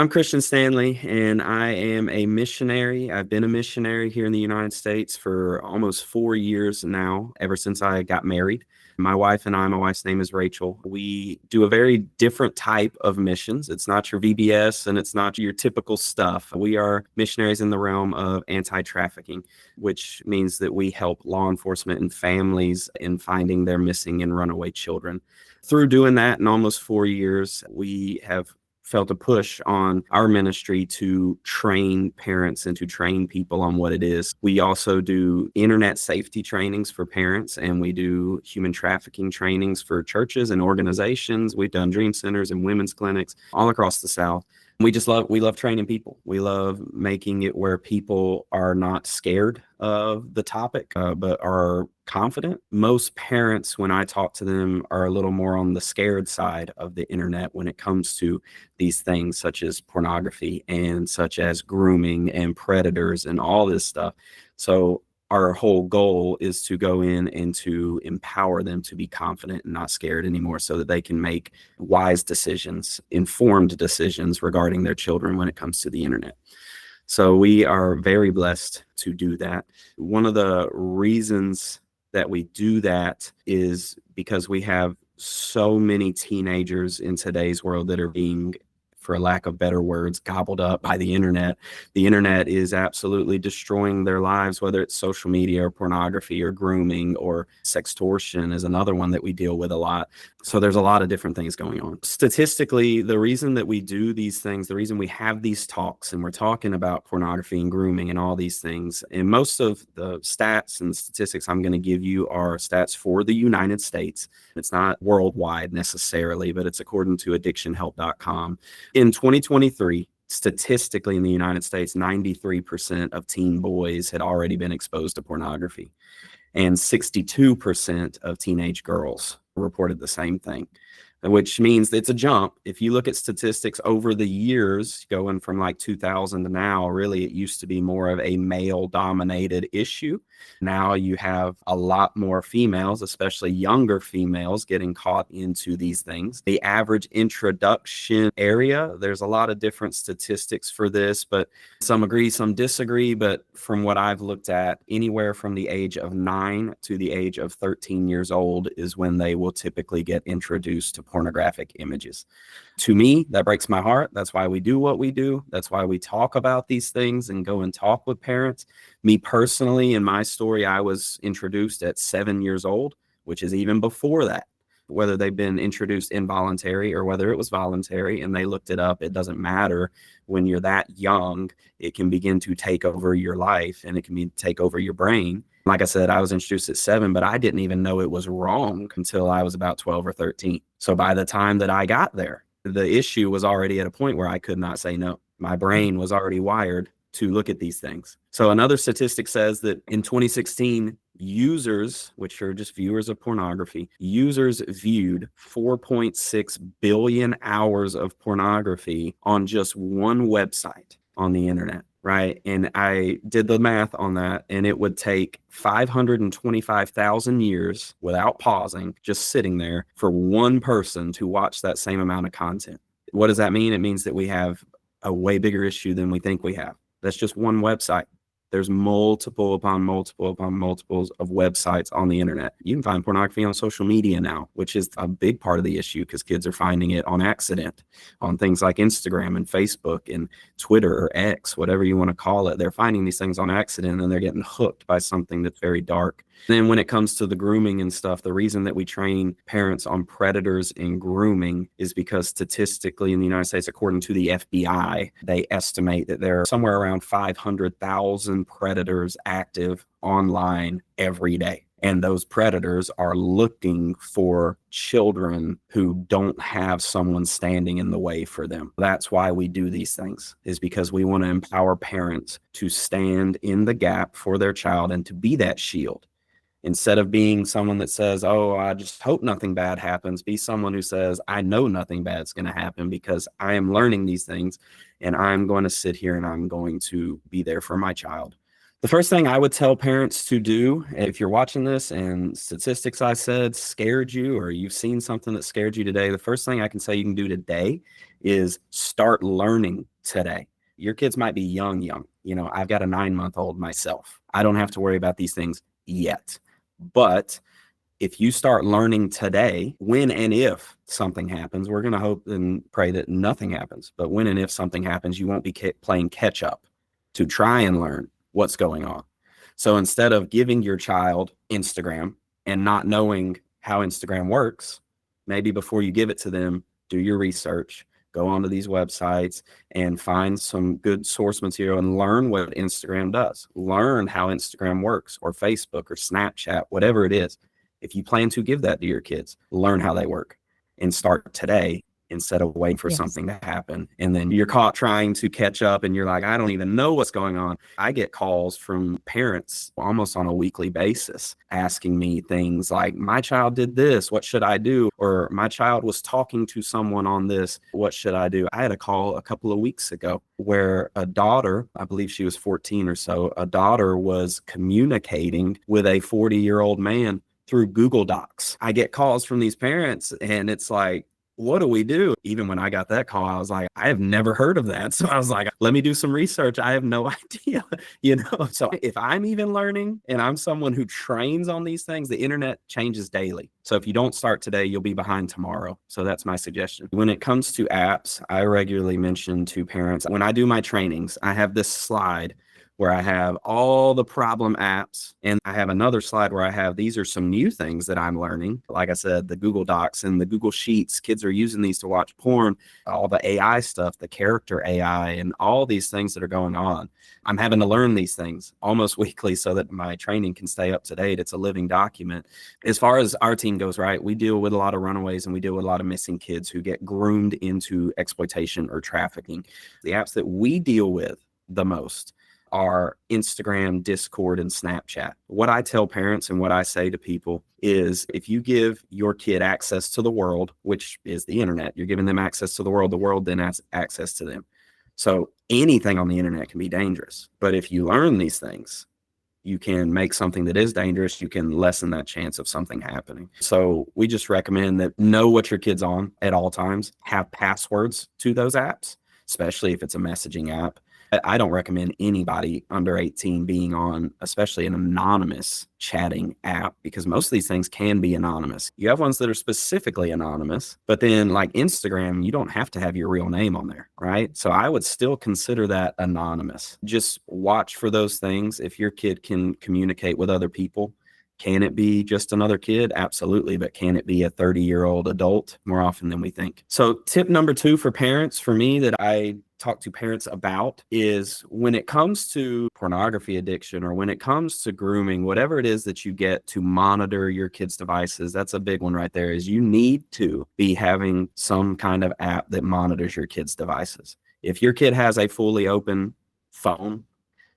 I'm Christian Stanley, and I am a missionary. I've been a missionary here in the United States for almost 4 years now, ever since I got married. My wife's name is Rachel. We do a very different type of missions. It's not your VBS and it's not your typical stuff. We are missionaries in the realm of anti-trafficking, which means that we help law enforcement and families in finding their missing and runaway children. Through doing that in almost 4 years, we have felt a push on our ministry to train parents and to train people on what it is. We also do internet safety trainings for parents, and we do human trafficking trainings for churches and organizations. We've done dream centers and women's clinics all across the South. We love training people. We love making it where people are not scared of the topic, but are confident. Most parents, when I talk to them, are a little more on the scared side of the internet when it comes to these things such as pornography and such as grooming and predators and all this stuff. So our whole goal is to go in and to empower them to be confident and not scared anymore so that they can make wise decisions, informed decisions regarding their children when it comes to the internet. So we are very blessed to do that. One of the reasons that we do that is because we have so many teenagers in today's world that are being, for lack of better words, gobbled up by the internet. The internet is absolutely destroying their lives, whether it's social media or pornography or grooming or sextortion is another one that we deal with a lot. So there's a lot of different things going on. Statistically, the reason that we do these things, the reason we have these talks and we're talking about pornography and grooming and all these things, and most of the stats and statistics I'm going to give you are stats for the United States. It's not worldwide necessarily, but it's according to addictionhelp.com. In 2023, statistically in the United States, 93% of teen boys had already been exposed to pornography, and 62% of teenage girls reported the same thing, which means it's a jump. If you look at statistics over the years, going from like 2000 to now, really it used to be more of a male-dominated issue. Now you have a lot more females, especially younger females, getting caught into these things. The average introduction area, there's a lot of different statistics for this, but some agree, some disagree. But from what I've looked at, anywhere from the age of 9 to the age of 13 years old is when they will typically get introduced to pornographic images. To me, that breaks my heart. That's why we do what we do. That's why we talk about these things and go and talk with parents. Me personally, in my story, I was introduced at 7 years old, which is even before that. Whether they've been introduced involuntary or whether it was voluntary and they looked it up, it doesn't matter. When you're that young, it can begin to take over your life and it can take over your brain. Like I said, I was introduced at 7, but I didn't even know it was wrong until I was about 12 or 13. So by the time that I got there, the issue was already at a point where I could not say no. My brain was already wired to look at these things. So another statistic says that in 2016, users, which are just viewers of pornography, users viewed 4.6 billion hours of pornography on just one website on the internet, right? And I did the math on that, and it would take 525,000 years without pausing, just sitting there for one person to watch that same amount of content. What does that mean? It means that we have a way bigger issue than we think we have. That's just one website. There's multiple upon multiple upon multiples of websites on the internet. You can find pornography on social media now, which is a big part of the issue because kids are finding it on accident on things like Instagram and Facebook and Twitter or X, whatever you want to call it. They're finding these things on accident and they're getting hooked by something that's very dark. Then when it comes to the grooming and stuff, the reason that we train parents on predators and grooming is because statistically in the United States, according to the FBI, they estimate that there are somewhere around 500,000 predators active online every day. And those predators are looking for children who don't have someone standing in the way for them. That's why we do these things, is because we want to empower parents to stand in the gap for their child and to be that shield. Instead of being someone that says, oh, I just hope nothing bad happens, be someone who says, I know nothing bad's going to happen because I am learning these things and I'm going to sit here and I'm going to be there for my child. The first thing I would tell parents to do, if you're watching this and statistics I said scared you, or you've seen something that scared you today, the first thing I can say you can do today is start learning today. Your kids might be young. I've got a 9-month-old myself. I don't have to worry about these things yet. But if you start learning today, when and if something happens, we're going to hope and pray that nothing happens. But when and if something happens, you won't be playing catch up to try and learn what's going on. So instead of giving your child Instagram and not knowing how Instagram works, maybe before you give it to them, do your research, go onto these websites and find some good source material and learn what Instagram does. Learn how Instagram works, or Facebook or Snapchat, whatever it is. If you plan to give that to your kids, learn how they work and start today instead of waiting for something to happen. And then you're caught trying to catch up and you're like, I don't even know what's going on. I get calls from parents almost on a weekly basis asking me things like, my child did this, what should I do? Or my child was talking to someone on this, what should I do? I had a call a couple of weeks ago where a daughter, I believe she was 14 or so, a daughter was communicating with a 40-year-old man through Google Docs. I get calls from these parents and it's like, what do we do? Even when I got that call, I was like, I have never heard of that. So I was like, let me do some research. I have no idea, So if I'm even learning and I'm someone who trains on these things, the internet changes daily. So if you don't start today, you'll be behind tomorrow. So that's my suggestion. When it comes to apps, I regularly mention to parents, when I do my trainings, I have this slide where I have all the problem apps. And I have another slide where I have, these are some new things that I'm learning. Like I said, the Google Docs and the Google Sheets, kids are using these to watch porn, all the AI stuff, the character AI, and all these things that are going on. I'm having to learn these things almost weekly so that my training can stay up to date. It's a living document. As far as our team goes, right, we deal with a lot of runaways and we deal with a lot of missing kids who get groomed into exploitation or trafficking. The apps that we deal with the most are Instagram, Discord, and Snapchat. What I tell parents and what I say to people is, if you give your kid access to the world, which is the internet, you're giving them access to the world then has access to them. So anything on the internet can be dangerous. But if you learn these things, you can make something that is dangerous. You can lessen that chance of something happening. So we just recommend that know what your kid's on at all times, have passwords to those apps, especially if it's a messaging app. I don't recommend anybody under 18 being on, especially an anonymous chatting app, because most of these things can be anonymous. You have ones that are specifically anonymous, but then like Instagram, you don't have to have your real name on there, right? So I would still consider that anonymous. Just watch for those things. If your kid can communicate with other people, can it be just another kid? Absolutely. But can it be a 30-year-old adult? More often than we think. So tip number 2 for parents, for me, that I talk to parents about, is when it comes to pornography addiction, or when it comes to grooming, whatever it is that you get to monitor your kids' devices, that's a big one right there, is you need to be having some kind of app that monitors your kids' devices. If your kid has a fully open phone,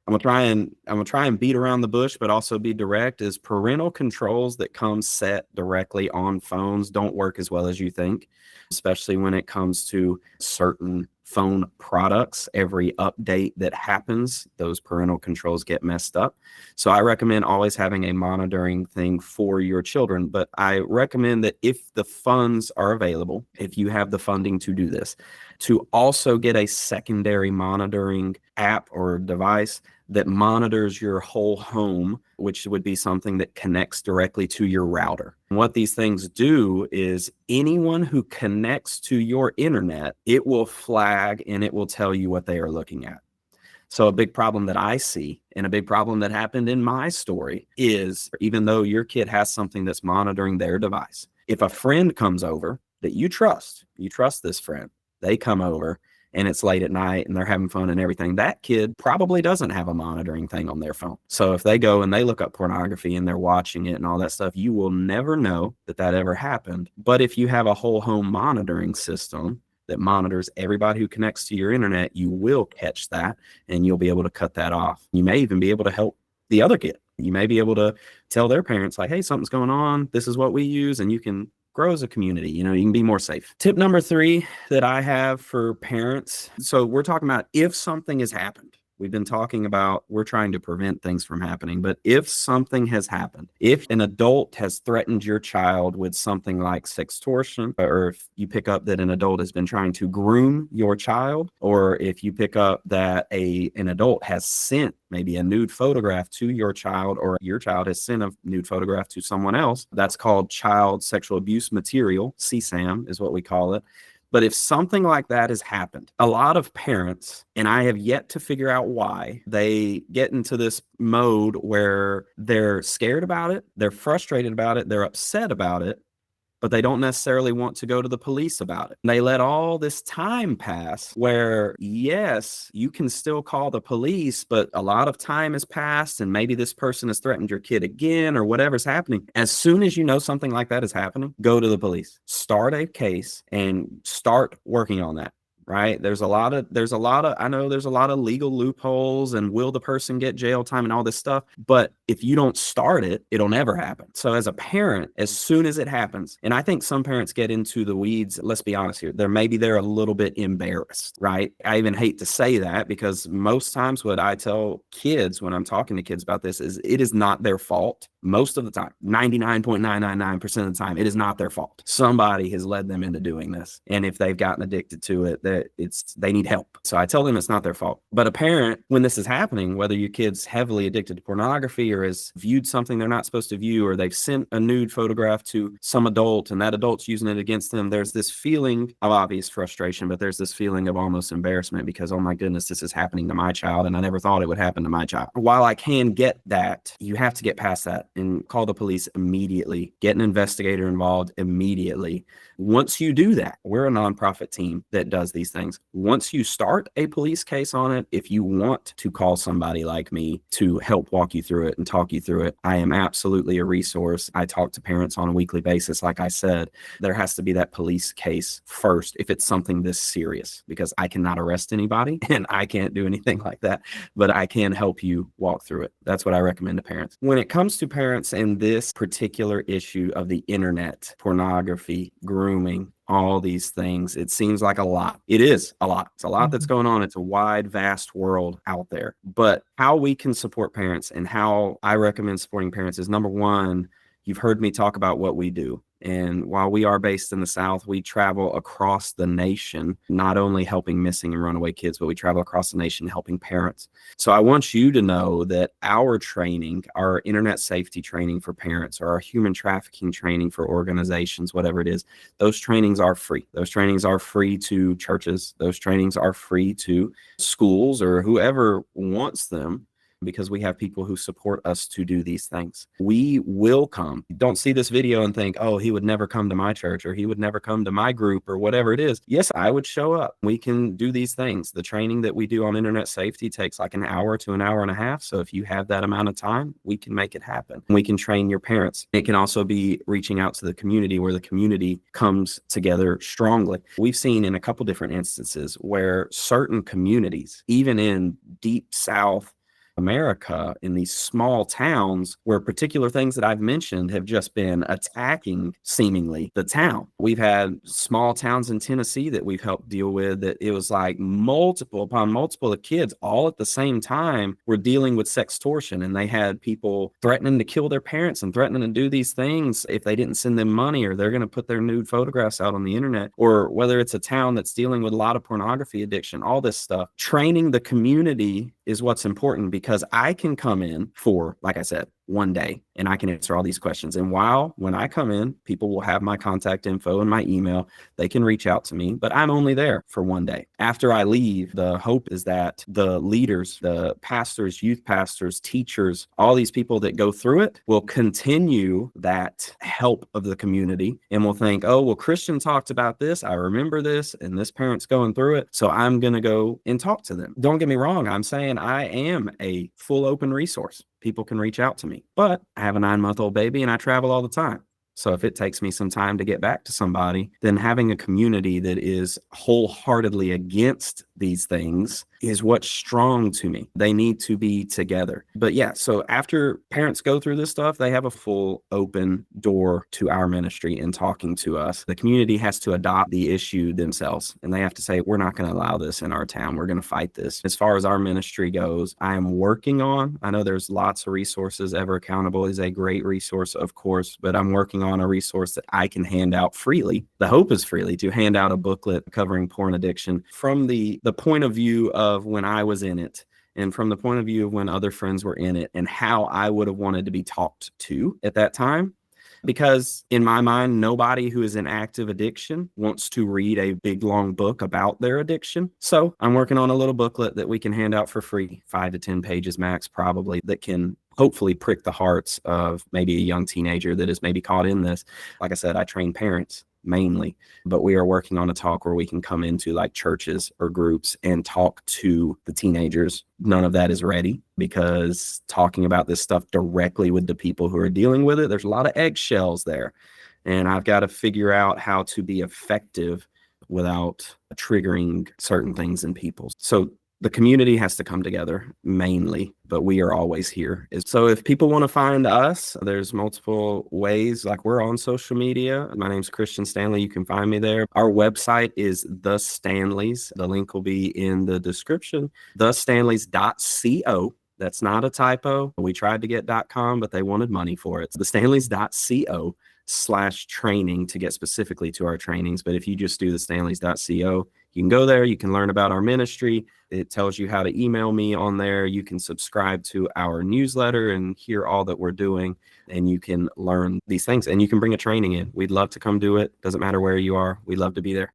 I'm gonna try and beat around the bush, but also be direct. Is parental controls that come set directly on phones don't work as well as you think, especially when it comes to certain phone products. Every update that happens, those parental controls get messed up. So I recommend always having a monitoring thing for your children. But I recommend that if the funds are available, if you have the funding to do this, to also get a secondary monitoring app or device that monitors your whole home, which would be something that connects directly to your router. And what these things do is anyone who connects to your internet, it will flag and it will tell you what they are looking at. So a big problem that I see, and a big problem that happened in my story, is even though your kid has something that's monitoring their device, if a friend comes over that you trust this friend, they come over and it's late at night and they're having fun and everything, that kid probably doesn't have a monitoring thing on their phone. So if they go and they look up pornography and they're watching it and all that stuff, you will never know that that ever happened. But if you have a whole home monitoring system that monitors everybody who connects to your internet, you will catch that and you'll be able to cut that off. You may even be able to help the other kid. You may be able to tell their parents, like, hey, something's going on. This is what we use. And you can grow as a community. You can be more safe. Tip number 3 that I have for parents. So we're talking about if something has happened We've been talking about we're trying to prevent things from happening. But if something has happened, if an adult has threatened your child with something like sextortion, or if you pick up that an adult has been trying to groom your child, or if you pick up that an adult has sent maybe a nude photograph to your child, or your child has sent a nude photograph to someone else, that's called child sexual abuse material. CSAM is what we call it. But if something like that has happened, a lot of parents, and I have yet to figure out why, they get into this mode where they're scared about it, they're frustrated about it, they're upset about it, but they don't necessarily want to go to the police about it. They let all this time pass where, yes, you can still call the police, but a lot of time has passed and maybe this person has threatened your kid again or whatever's happening. As soon as you know something like that is happening, go to the police, start a case and start working on that. Right. I know there's a lot of legal loopholes and will the person get jail time and all this stuff. But if you don't start it, it'll never happen. So as a parent, as soon as it happens, and I think some parents get into the weeds, let's be honest here, they're a little bit embarrassed, right? I even hate to say that because most times what I tell kids when I'm talking to kids about this is it is not their fault. Most of the time, 99.999% of the time, it is not their fault. Somebody has led them into doing this. And if they've gotten addicted to it, they need help. So I tell them it's not their fault. But a parent, when this is happening, whether your kid's heavily addicted to pornography or has viewed something they're not supposed to view, or they've sent a nude photograph to some adult and that adult's using it against them, there's this feeling of obvious frustration, but there's this feeling of almost embarrassment because, oh my goodness, this is happening to my child and I never thought it would happen to my child. While I can get that, you have to get past that and call the police immediately. Get an investigator involved immediately. Once you do that, we're a nonprofit team that does these things. Once you start a police case on it, if you want to call somebody like me to help walk you through it and talk you through it, I am absolutely a resource. I talk to parents on a weekly basis. Like I said, there has to be that police case first if it's something this serious, because I cannot arrest anybody and I can't do anything like that, but I can help you walk through it. That's what I recommend to parents. When it comes to parents and this particular issue of the internet, pornography, grooming, all these things, it seems like a lot. It is a lot. It's a lot that's going on. It's a wide, vast world out there. But how we can support parents and how I recommend supporting parents is, number one, you've heard me talk about what we do. And while we are based in the South, we travel across the nation, not only helping missing and runaway kids, but we travel across the nation helping parents. So I want you to know that our training, our internet safety training for parents, or our human trafficking training for organizations, whatever it is, those trainings are free. Those trainings are free to churches. Those trainings are free to schools or whoever wants them, because we have people who support us to do these things. We will come. Don't see this video and think, oh, he would never come to my church or he would never come to my group or whatever it is. Yes, I would show up. We can do these things. The training that we do on internet safety takes like an hour to an hour and a half. So if you have that amount of time, we can make it happen. We can train your parents. It can also be reaching out to the community, where the community comes together strongly. We've seen in a couple different instances where certain communities, even in deep South America, in these small towns, where particular things that I've mentioned have just been attacking seemingly the town. We've had small towns in Tennessee that we've helped deal with that it was like multiple upon multiple of kids all at the same time were dealing with sextortion, and they had people threatening to kill their parents and threatening to do these things if they didn't send them money, or they're going to put their nude photographs out on the internet, or whether it's a town that's dealing with a lot of pornography addiction, all this stuff. Training the community is what's important, because I can come in for, like I said, one day and I can answer all these questions. And when I come in, people will have my contact info and my email. They can reach out to me, but I'm only there for one day. After I leave, the hope is that the leaders, the pastors, youth pastors, teachers, all these people that go through it will continue that help of the community and will think, oh, well, Christian talked about this. I remember this, and this parent's going through it, so I'm going to go and talk to them. Don't get me wrong. I'm saying I am a full open resource. People can reach out to me, but I have a 9-month-old baby and I travel all the time. So if it takes me some time to get back to somebody, then having a community that is wholeheartedly against these things is what's strong to me. They need to be together. But yeah, so after parents go through this stuff, they have a full open door to our ministry and talking to us. The community has to adopt the issue themselves, and they have to say, we're not going to allow this in our town. We're going to fight this. As far as our ministry goes, I am working on, I know there's lots of resources. Ever Accountable is a great resource, of course, but I'm working on a resource that I can hand out freely. The hope is freely to hand out a booklet covering porn addiction from the point of view of when I was in it, and from the point of view of when other friends were in it, and how I would have wanted to be talked to at that time. Because in my mind, nobody who is in active addiction wants to read a big, long book about their addiction. So I'm working on a little booklet that we can hand out for free, 5 to 10 pages max, probably, that can hopefully prick the hearts of maybe a young teenager that is maybe caught in this. Like I said, I train parents mainly, but we are working on a talk where we can come into like churches or groups and talk to the teenagers. None of that is ready, because talking about this stuff directly with the people who are dealing with it, there's a lot of eggshells there. And I've got to figure out how to be effective without triggering certain things in people. So the community has to come together mainly, but we are always here. So if people want to find us, there's multiple ways. Like, we're on social media. My name's Christian Stanley. You can find me there. Our website is The Stanleys. The link will be in the description. thestanleys.co. That's not a typo. We tried to get .com, but they wanted money for it. thestanleys.co/training to get specifically to our trainings. But if you just do thestanleys.co, you can go there. You can learn about our ministry. It tells you how to email me on there. You can subscribe to our newsletter and hear all that we're doing. And you can learn these things, and you can bring a training in. We'd love to come do it. Doesn't matter where you are. We'd love to be there.